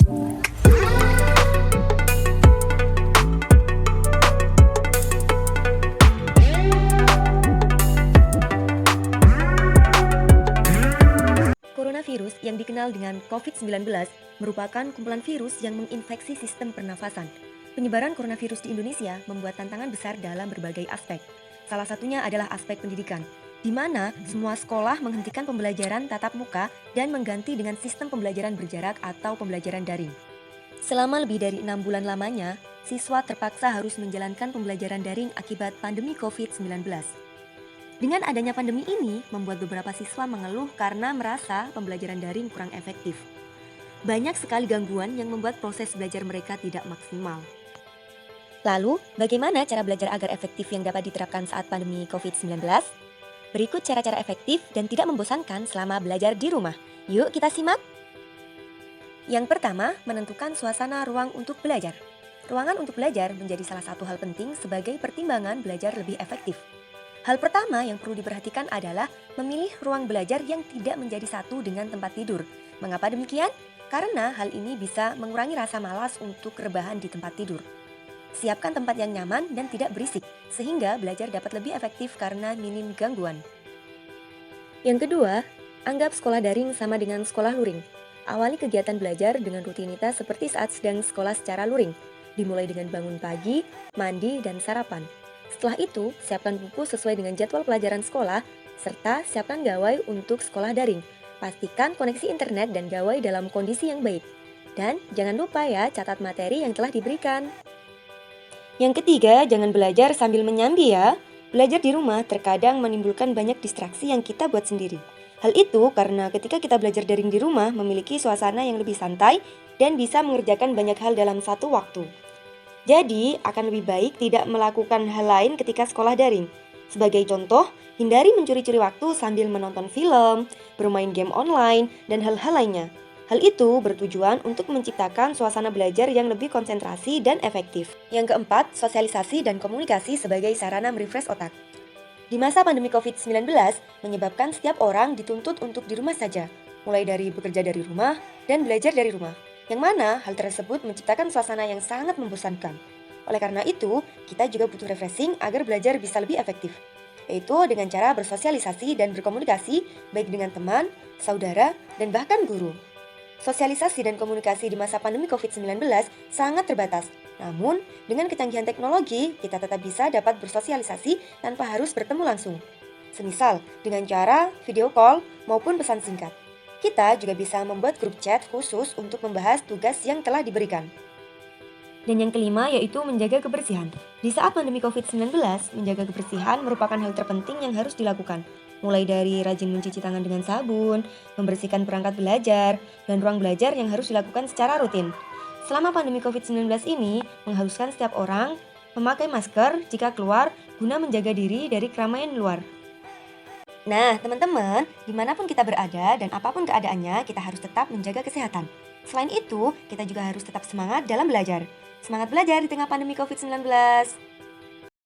Coronavirus yang dikenal dengan COVID-19 merupakan kumpulan virus yang menginfeksi sistem pernafasan. Penyebaran coronavirus di Indonesia membuat tantangan besar dalam berbagai aspek. Salah satunya adalah aspek pendidikan, di mana semua sekolah menghentikan pembelajaran tatap muka dan mengganti dengan sistem pembelajaran berjarak atau pembelajaran daring. Selama lebih dari 6 bulan lamanya, siswa terpaksa harus menjalankan pembelajaran daring akibat pandemi COVID-19. Dengan adanya pandemi ini, membuat beberapa siswa mengeluh karena merasa pembelajaran daring kurang efektif. Banyak sekali gangguan yang membuat proses belajar mereka tidak maksimal. Lalu, bagaimana cara belajar agar efektif yang dapat diterapkan saat pandemi COVID-19? Berikut cara-cara efektif dan tidak membosankan selama belajar di rumah. Yuk kita simak! Yang pertama, menentukan suasana ruang untuk belajar. Ruangan untuk belajar menjadi salah satu hal penting sebagai pertimbangan belajar lebih efektif. Hal pertama yang perlu diperhatikan adalah memilih ruang belajar yang tidak menjadi satu dengan tempat tidur. Mengapa demikian? Karena hal ini bisa mengurangi rasa malas untuk rebahan di tempat tidur. Siapkan tempat yang nyaman dan tidak berisik, sehingga belajar dapat lebih efektif karena minim gangguan. Yang kedua, anggap sekolah daring sama dengan sekolah luring. Awali kegiatan belajar dengan rutinitas seperti saat sedang sekolah secara luring, dimulai dengan bangun pagi, mandi, dan sarapan. Setelah itu, siapkan buku sesuai dengan jadwal pelajaran sekolah, serta siapkan gawai untuk sekolah daring. Pastikan koneksi internet dan gawai dalam kondisi yang baik. Dan jangan lupa ya, catat materi yang telah diberikan. Yang ketiga, jangan belajar sambil menyambi ya. Belajar di rumah terkadang menimbulkan banyak distraksi yang kita buat sendiri. Hal itu karena ketika kita belajar daring di rumah memiliki suasana yang lebih santai dan bisa mengerjakan banyak hal dalam satu waktu. Jadi, akan lebih baik tidak melakukan hal lain ketika sekolah daring. Sebagai contoh, hindari mencuri-curi waktu sambil menonton film, bermain game online, dan hal-hal lainnya. Hal itu bertujuan untuk menciptakan suasana belajar yang lebih konsentrasi dan efektif. Yang keempat, sosialisasi dan komunikasi sebagai sarana merefresh otak. Di masa pandemi COVID-19, menyebabkan setiap orang dituntut untuk di rumah saja, mulai dari bekerja dari rumah dan belajar dari rumah. Yang mana hal tersebut menciptakan suasana yang sangat membosankan. Oleh karena itu, kita juga butuh refreshing agar belajar bisa lebih efektif, yaitu dengan cara bersosialisasi dan berkomunikasi baik dengan teman, saudara, dan bahkan guru. Sosialisasi dan komunikasi di masa pandemi COVID-19 sangat terbatas. Namun, dengan kecanggihan teknologi, kita tetap bisa dapat bersosialisasi tanpa harus bertemu langsung. Semisal, dengan cara video call maupun pesan singkat. Kita juga bisa membuat grup chat khusus untuk membahas tugas yang telah diberikan. Dan yang kelima yaitu menjaga kebersihan. Di saat pandemi COVID-19, menjaga kebersihan merupakan hal terpenting yang harus dilakukan. Mulai dari rajin mencuci tangan dengan sabun, membersihkan perangkat belajar, dan ruang belajar yang harus dilakukan secara rutin. Selama pandemi COVID-19 ini, mengharuskan setiap orang memakai masker jika keluar guna menjaga diri dari keramaian luar. Nah, teman-teman, dimanapun kita berada dan apapun keadaannya, kita harus tetap menjaga kesehatan. Selain itu, kita juga harus tetap semangat dalam belajar. Semangat belajar di tengah pandemi COVID-19.